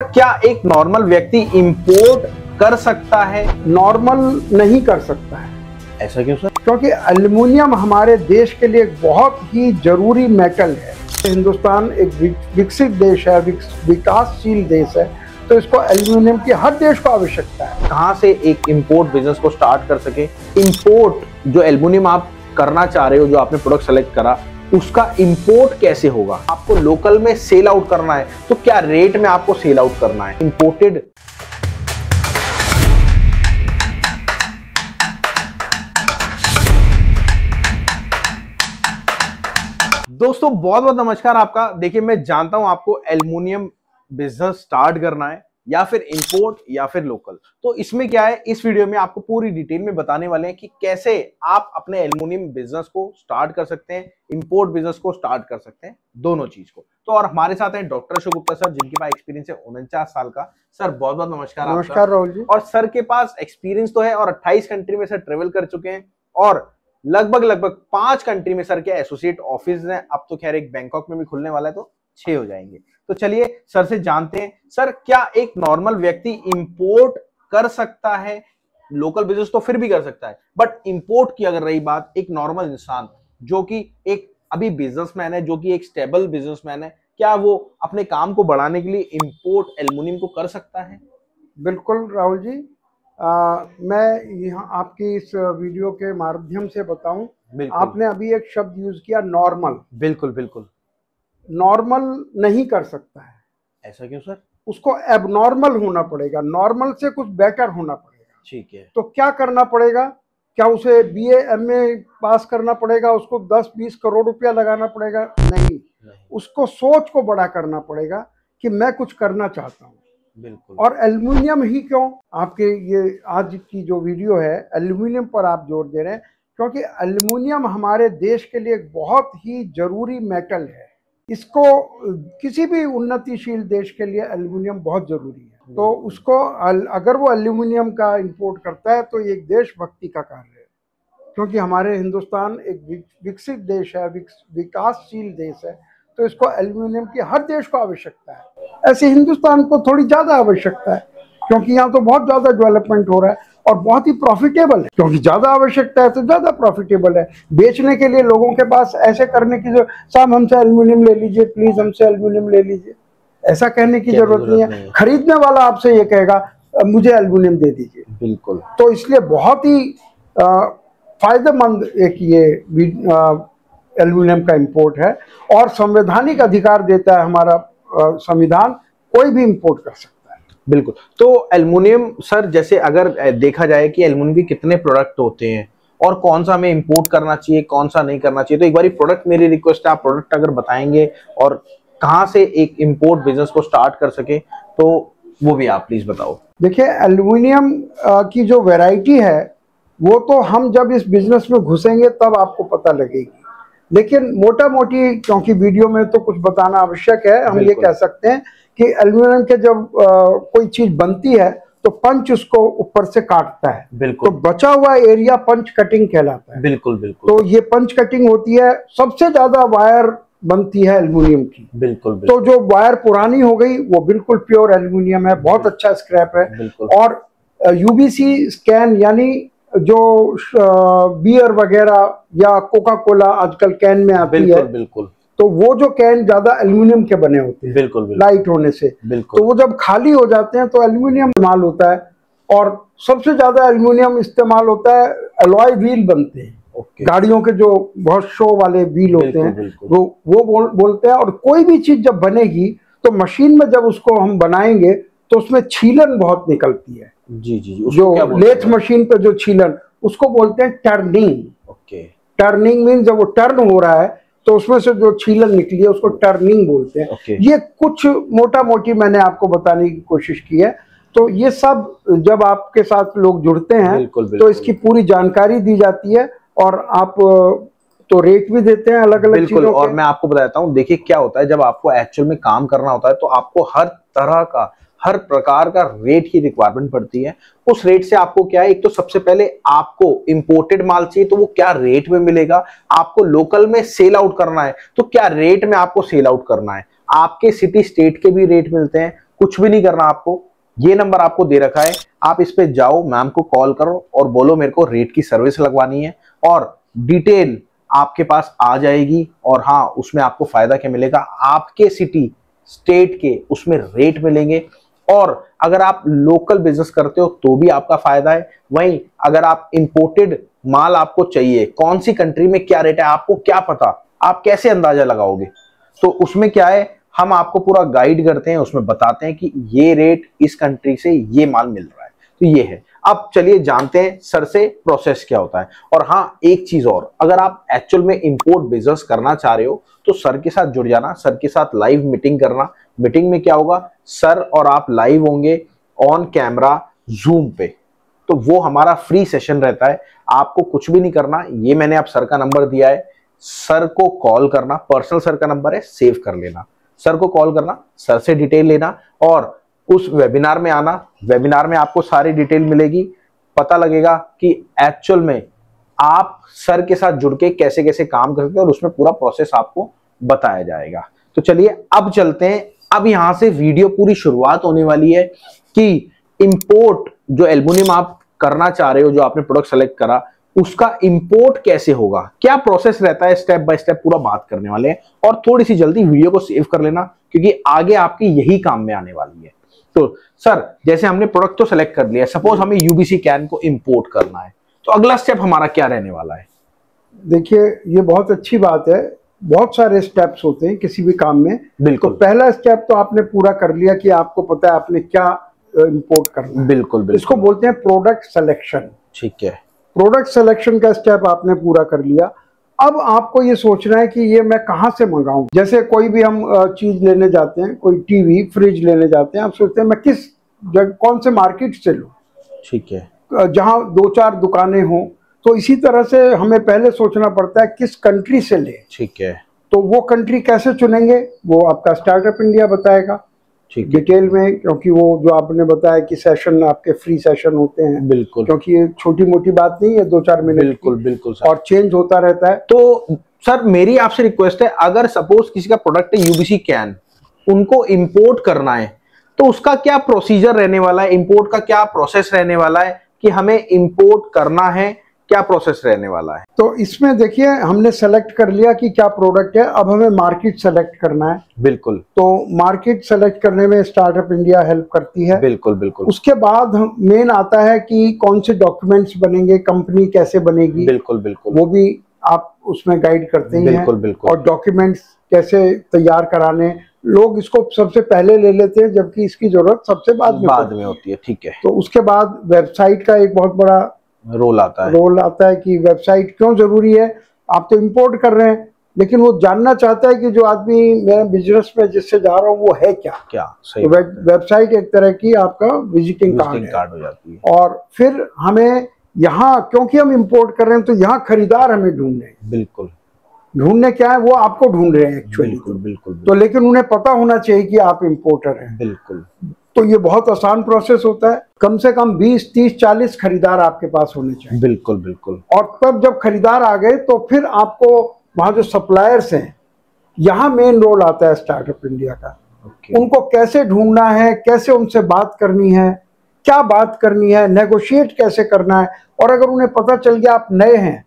क्या एक नॉर्मल व्यक्ति इंपोर्ट कर सकता है? नॉर्मल नहीं कर सकता है। ऐसा क्यों सर? क्योंकि एल्युमिनियम हमारे देश के लिए एक बहुत ही जरूरी मेटल है। हिंदुस्तान एक विकसित देश है, विकासशील देश है, तो इसको एल्युमिनियम की हर देश को आवश्यकता है। कहां से एक इंपोर्ट बिजनेस को स्टार्ट कर सके? इंपोर्ट जो एल्युमिनियम आप करना चाह रहे हो, जो आपने प्रोडक्ट सेलेक्ट करा, उसका इंपोर्ट कैसे होगा? आपको लोकल में सेल आउट करना है तो क्या रेट में आपको सेल आउट करना है? इंपोर्टेड दोस्तों बहुत बहुत नमस्कार आपका। देखिए, मैं जानता हूं आपको एल्युमिनियम बिजनेस स्टार्ट करना है या फिर इंपोर्ट या फिर लोकल। तो इसमें क्या है, इस वीडियो में आपको पूरी डिटेल में बताने वाले हैं कि कैसे आप अपने एल्युमिनियम बिजनेस को स्टार्ट कर सकते हैं, इंपोर्ट बिजनेस को स्टार्ट कर सकते हैं, दोनों चीज को। तो और हमारे साथ हैं डॉक्टर अशोक गुप्ता सर, जिनके पास एक्सपीरियंस है 49 साल का। सर बहुत बहुत नमस्कार। नमस्कार राहुल जी। और सर के पास एक्सपीरियंस तो है और 28 कंट्री में सर ट्रेवल कर चुके हैं और लगभग 5 कंट्री में सर के एसोसिएट ऑफिस हैं। अब तो खैर एक बैंकॉक में भी खुलने वाला है, तो 6 हो जाएंगे। तो चलिए सर से जानते हैं, सर क्या एक नॉर्मल व्यक्ति इंपोर्ट कर सकता है? लोकल बिजनेस तो फिर भी कर सकता है, बट इंपोर्ट की अगर रही बात, एक नॉर्मल इंसान जो कि एक अभी बिजनेसमैन है, जो कि एक स्टेबल बिजनेसमैन है, क्या वो अपने काम को बढ़ाने के लिए इंपोर्ट एल्युमिनियम को कर सकता है? बिल्कुल राहुल जी। मैं यहाँ आपकी इस वीडियो के माध्यम से बताऊं, आपने अभी एक शब्द यूज किया, नॉर्मल। बिल्कुल बिल्कुल। नॉर्मल नहीं कर सकता है। ऐसा क्यों सर? उसको एबनॉर्मल होना पड़ेगा, नॉर्मल से कुछ बेटर होना पड़ेगा। ठीक है। तो क्या करना पड़ेगा? क्या उसे बीए एमए पास करना पड़ेगा? उसको 10-20 करोड़ रुपया लगाना पड़ेगा? नहीं। उसको सोच को बड़ा करना पड़ेगा कि मैं कुछ करना चाहता हूँ। बिल्कुल। और एल्युमिनियम ही क्यों? आपके ये आज की जो वीडियो है, एल्युमिनियम पर आप जोर दे रहे हैं, क्योंकि एल्युमिनियम हमारे देश के लिए एक बहुत ही जरूरी मेटल है। इसको किसी भी उन्नतिशील देश के लिए एल्युमिनियम बहुत जरूरी है। तो उसको अगर वो एल्युमिनियम का इंपोर्ट करता है तो ये एक देशभक्ति का कार्य है, क्योंकि हमारे हिंदुस्तान एक विकसित देश है, विकासशील देश है, तो इसको एल्युमिनियम की हर देश को आवश्यकता है। ऐसे हिंदुस्तान को थोड़ी ज्यादा आवश्यकता है, क्योंकि यहाँ तो बहुत ज्यादा डेवलपमेंट हो रहा है और बहुत ही प्रॉफिटेबल है। क्योंकि ज्यादा आवश्यकता है तो ज्यादा प्रॉफिटेबल है। बेचने के लिए लोगों के पास ऐसे करने की, जो साहब हमसे एल्युमिनियम ले लीजिए, प्लीज हमसे एल्युमिनियम ले लीजिए, ऐसा कहने की जरूरत नहीं है। खरीदने वाला आपसे ये कहेगा मुझे एल्युमिनियम दे दीजिए। बिल्कुल। तो इसलिए बहुत ही फायदेमंद एक ये एल्युमिनियम का इंपोर्ट है और संवैधानिक अधिकार देता है हमारा संविधान, कोई भी इंपोर्ट कर सकता है। बिल्कुल। तो एल्युमिनियम सर, जैसे अगर देखा जाए कि एल्युमिनियम के कितने प्रोडक्ट होते हैं और कौन सा हमें इंपोर्ट करना चाहिए, कौन सा नहीं करना चाहिए, तो एक बारी प्रोडक्ट, मेरी रिक्वेस्ट है आप प्रोडक्ट अगर बताएंगे और कहां से एक इंपोर्ट बिजनेस को स्टार्ट कर सके, तो वो भी आप प्लीज बताओ। देखिए, एल्युमिनियम की जो वैरायटी है वो तो हम जब इस बिजनेस में घुसेंगे तब आपको पता लगेगी, लेकिन मोटा मोटी, क्योंकि वीडियो में तो कुछ बताना आवश्यक है, हम ये कह सकते हैं कि एल्युमिनियम के जब कोई चीज बनती है तो पंच उसको ऊपर से काटता है। बिल्कुल। तो बचा हुआ एरिया पंच कटिंग कहलाता है। बिल्कुल बिल्कुल। तो ये पंच कटिंग होती है। सबसे ज्यादा वायर बनती है एल्युमिनियम की। बिल्कुल। तो जो वायर पुरानी हो गई वो बिल्कुल प्योर एल्युमिनियम है, बहुत अच्छा स्क्रैप है। और यूबीसी स्कैन, यानी जो बियर वगैरह या कोका कोला आजकल कैन में आती है, बिल्कुल, तो वो जो कैन ज्यादा एल्युमिनियम के बने होते हैं। बिल्कुल। लाइट होने से। तो वो जब खाली हो जाते हैं तो एल्युमिनियम इस्तेमाल होता है। और सबसे ज्यादा एल्युमिनियम इस्तेमाल होता है, अलॉय व्हील बनते हैं। गाड़ियों के जो बहुत शो वाले व्हील होते हैं, वो बोलते हैं। और कोई भी चीज जब बनेगी तो मशीन में जब उसको हम बनाएंगे तो उसमें छीलन बहुत निकलती है। जी। जो लेथ मशीन पे जो छीलन, उसको बोलते हैं टर्निंग। टर्निंग मीन जब वो टर्न हो रहा है तो उसमें से जो छीलन निकली है उसको टर्निंग बोलते हैं। ये कुछ मोटा मोटी मैंने आपको बताने की कोशिश की है। तो ये सब जब आपके साथ लोग जुड़ते हैं तो इसकी पूरी जानकारी दी जाती है और आप तो रेट भी देते हैं अलग अलग चीजों के। और मैं आपको बताता हूँ, देखिए क्या होता है, जब आपको एक्चुअल में काम करना होता है तो आपको हर तरह का, हर प्रकार का रेट की रिक्वायरमेंट पड़ती है। उस रेट से आपको क्या है, एक तो सबसे पहले आपको इंपोर्टेड माल चाहिए तो वो क्या रेट में मिलेगा, आपको लोकल में सेल आउट करना है तो क्या रेट में आपको सेल आउट करना है, आपके सिटी स्टेट के भी रेट मिलते हैं कुछ भी नहीं करना आपको, ये नंबर आपको दे रखा है, आप इस पे जाओ, मैम को कॉल करो और बोलो मेरे को रेट की सर्विस लगवानी है, और डिटेल आपके पास आ जाएगी। और हाँ, उसमें आपको फायदा क्या मिलेगा, आपके सिटी स्टेट के उसमें रेट मिलेंगे, और अगर आप लोकल बिजनेस करते हो तो भी आपका फायदा है। वहीं अगर आप इंपोर्टेड माल आपको चाहिए, कौन सी कंट्री में क्या रेट है आपको क्या पता, आप कैसे अंदाजा लगाओगे, तो उसमें क्या है, हम आपको पूरा गाइड करते हैं, उसमें बताते हैं कि ये रेट इस कंट्री से ये माल मिल रहा है, तो ये है। अब चलिए जानते हैं सर से प्रोसेस क्या होता है। और हाँ, एक चीज और, अगर आप एक्चुअल में इंपोर्ट बिजनेस करना चाह रहे हो तो सर के साथ जुड़ जाना, सर के साथ लाइव मीटिंग करना। मीटिंग में क्या होगा, सर और आप लाइव होंगे ऑन कैमरा जूम पे, तो वो हमारा फ्री सेशन रहता है, आपको कुछ भी नहीं करना। ये मैंने आप सर का नंबर दिया है, सर को कॉल करना, पर्सनल सर का नंबर है, सेव कर लेना, सर को कॉल करना, सर से डिटेल लेना और उस वेबिनार में आना। वेबिनार में आपको सारी डिटेल मिलेगी, पता लगेगा कि एक्चुअल में आप सर के साथ जुड़ के कैसे कैसे काम कर सकते हैं, और उसमें पूरा प्रोसेस आपको बताया जाएगा। तो चलिए अब चलते हैं, अब यहां से वीडियो पूरी शुरुआत होने वाली है कि इंपोर्ट जो एल्युमिनियम आप करना चाह रहे हो, जो आपने प्रोडक्ट सेलेक्ट करा, उसका इंपोर्ट कैसे होगा, क्या प्रोसेस रहता है, स्टेप बाय स्टेप पूरा बात करने वाले हैं। और थोड़ी सी जल्दी वीडियो को सेव कर लेना, क्योंकि आगे आपकी यही काम में आने वाली है। तो सर, जैसे हमने प्रोडक्ट तो सेलेक्ट कर लिया, सपोज हमें यूबीसी कैन को इंपोर्ट करना है, तो अगला स्टेप हमारा क्या रहने वाला है? देखिए, ये बहुत अच्छी बात है, बहुत सारे स्टेप्स होते हैं किसी भी काम में। बिल्कुल। तो पहला स्टेप तो आपने पूरा कर लिया कि आपको पता है आपने क्या इंपोर्ट करना है। बिल्कुल बिल्कुल। इसको बोलते हैं प्रोडक्ट सिलेक्शन। ठीक है, प्रोडक्ट सिलेक्शन का स्टेप आपने पूरा कर लिया। अब आपको ये सोचना है कि ये मैं कहाँ से मंगाऊं। जैसे कोई भी हम चीज लेने जाते हैं, कोई टीवी फ्रिज लेने जाते हैं, आप सोचते हैं मैं किस जगह, कौन से मार्केट से लूं। ठीक है, जहाँ 2-4 दुकानें हों। तो इसी तरह से हमें पहले सोचना पड़ता है किस कंट्री से लें। ठीक है। तो वो कंट्री कैसे चुनेंगे, वो आपका स्टार्टअप इंडिया बताएगा डिटेल में, क्योंकि वो जो आपने बताया कि सेशन आपके फ्री सेशन होते हैं। बिल्कुल, क्योंकि ये छोटी मोटी बात नहीं है, 2-4 मिनट। बिल्कुल बिल्कुल सर। और चेंज होता रहता है। तो सर, मेरी आपसे रिक्वेस्ट है, अगर सपोज किसी का प्रोडक्ट है यूबीसी कैन, उनको इंपोर्ट करना है, तो उसका क्या प्रोसीजर रहने वाला है, इंपोर्ट का क्या प्रोसेस रहने वाला है, कि हमें इंपोर्ट करना है, क्या प्रोसेस रहने वाला है? तो इसमें देखिए, हमने सेलेक्ट कर लिया कि क्या प्रोडक्ट है, अब हमें मार्केट सेलेक्ट करना है। बिल्कुल। तो मार्केट सेलेक्ट करने में स्टार्टअप इंडिया हेल्प करती है। बिल्कुल बिल्कुल। उसके बाद मेन आता है कि कौन से डॉक्यूमेंट्स बनेंगे, कंपनी कैसे बनेगी। बिल्कुल बिल्कुल। वो भी आप उसमें गाइड करते हैं। बिल्कुल बिल्कुल। और डॉक्यूमेंट्स कैसे तैयार कराने, लोग इसको सबसे पहले ले लेते हैं, जबकि इसकी जरूरत सबसे बाद में होती है। ठीक है। तो उसके बाद वेबसाइट का एक बहुत बड़ा रोल आता है कि वेबसाइट क्यों जरूरी है। आप तो इंपोर्ट कर रहे हैं, लेकिन वो जानना चाहता है कि जो आदमी मैं बिजनेस में जिससे जा रहा हूँ वो है क्या। सही। तो वेबसाइट एक तरह की आपका विजिटिंग कार्ड हो जाती है। और फिर हमें यहाँ, क्योंकि हम इंपोर्ट कर रहे हैं, तो यहाँ खरीदार हमें ढूंढने हैं। बिल्कुल। ढूंढने क्या है, वो आपको ढूंढ रहे हैं एक्चुअली। बिल्कुल बिल्कुल। तो लेकिन उन्हें पता होना चाहिए कि आप इंपोर्टर हैं। बिल्कुल। तो ये बहुत आसान प्रोसेस होता है। कम से कम 20, 30, 40 खरीदार आपके पास होने चाहिए। बिल्कुल बिल्कुल। और तब जब खरीदार आ गए, तो फिर आपको वहाँ जो सप्लायर्स हैं, यहाँ मेन रोल आता है स्टार्टअप इंडिया का। उनको कैसे ढूंढना है, कैसे उनसे बात करनी है, क्या बात करनी है, नेगोशिएट कैसे करना है। और अगर उन्हें पता चल गया आप नए हैं,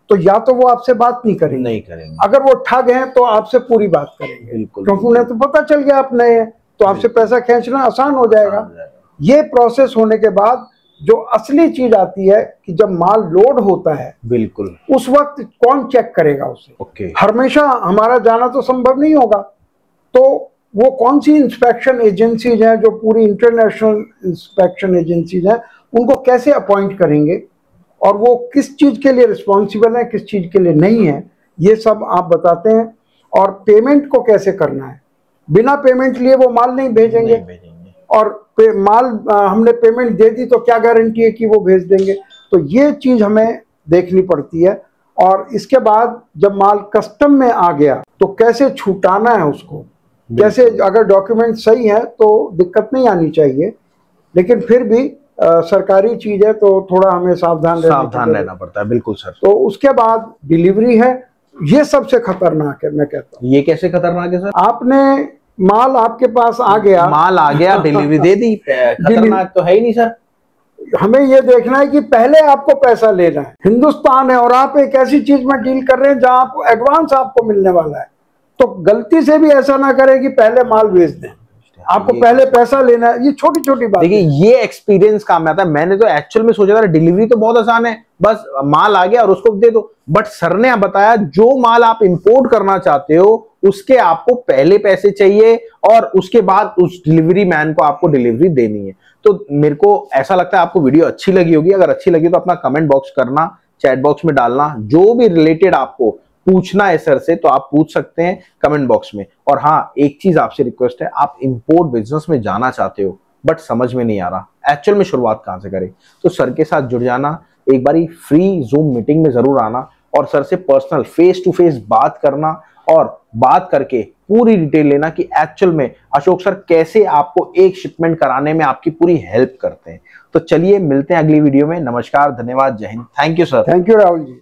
तो या तो वो आपसे बात नहीं करेंगे। अगर वो ठग हैं तो आपसे पूरी बात करेंगे, क्योंकि उन्हें तो पता चल गया आप नए हैं, तो आपसे पैसा खींचना आसान हो जाएगा। ये प्रोसेस होने के बाद जो असली चीज आती है कि जब माल लोड होता है, बिल्कुल, उस वक्त कौन चेक करेगा उसे। हमेशा हमारा जाना तो संभव नहीं होगा। तो वो कौन सी इंस्पेक्शन एजेंसीज हैं, जो पूरी इंटरनेशनल इंस्पेक्शन एजेंसीज हैं, उनको कैसे अपॉइंट करेंगे, और वो किस चीज के लिए रिस्पॉन्सिबल है, किस चीज के लिए नहीं है, ये सब आप बताते हैं। और पेमेंट को कैसे करना है, बिना पेमेंट लिए वो माल नहीं भेजेंगे। और माल हमने पेमेंट दे दी तो क्या गारंटी है कि वो भेज देंगे। तो ये चीज हमें देखनी पड़ती है। और इसके बाद जब माल कस्टम में आ गया, तो कैसे छुटाना है उसको, कैसे, अगर डॉक्यूमेंट सही है तो दिक्कत नहीं आनी चाहिए, लेकिन फिर भी सरकारी चीज है तो थोड़ा हमें सावधान रहना पड़ता है। बिल्कुल सर। तो उसके बाद डिलीवरी है, ये सबसे खतरनाक है। मैं कहता हूँ ये कैसे खतरनाक है सर? आपने माल आपके पास आ गया, माल आ गया, डिलीवरी दे दी, खतरनाक तो है ही नहीं सर। हमें ये देखना है कि पहले आपको पैसा लेना है। हिंदुस्तान है और आप एक ऐसी चीज में डील कर रहे हैं जहां आपको एडवांस आपको मिलने वाला है, तो गलती से भी ऐसा ना करें कि पहले माल बेच दें, आपको पहले पैसा लेना है। ये छोटी छोटी बात। देखिए ये एक्सपीरियंस काम में आता है। मैंने तो एक्चुअल में सोचा था डिलीवरी तो बहुत आसान है, बस माल आ गया और उसको दे दो, बट सर ने बताया जो माल आप इंपोर्ट करना चाहते हो उसके आपको पहले पैसे चाहिए और उसके बाद उस डिलीवरी मैन को आपको डिलीवरी देनी है। तो मेरे को ऐसा लगता है आपको वीडियो अच्छी लगी होगी। अगर अच्छी लगी तो अपना कमेंट बॉक्स करना, चैट बॉक्स में डालना, जो भी रिलेटेड आपको पूछना है सर से तो आप पूछ सकते हैं कमेंट बॉक्स में। और हाँ, एक चीज आपसे रिक्वेस्ट है, आप इंपोर्ट बिजनेस में जाना चाहते हो बट समझ में नहीं आ रहा एक्चुअल में शुरुआत कहां से करें, तो सर के साथ जुड़ जाना, एक बारी फ्री जूम मीटिंग में जरूर आना और सर से पर्सनल फेस टू फेस बात करना और बात करके पूरी डिटेल लेना कि एक्चुअल में अशोक सर कैसे आपको एक शिपमेंट कराने में आपकी पूरी हेल्प करते हैं। तो चलिए मिलते हैं अगली वीडियो में। नमस्कार, धन्यवाद, जय हिंद। Thank you sir. Thank you Rahul ji.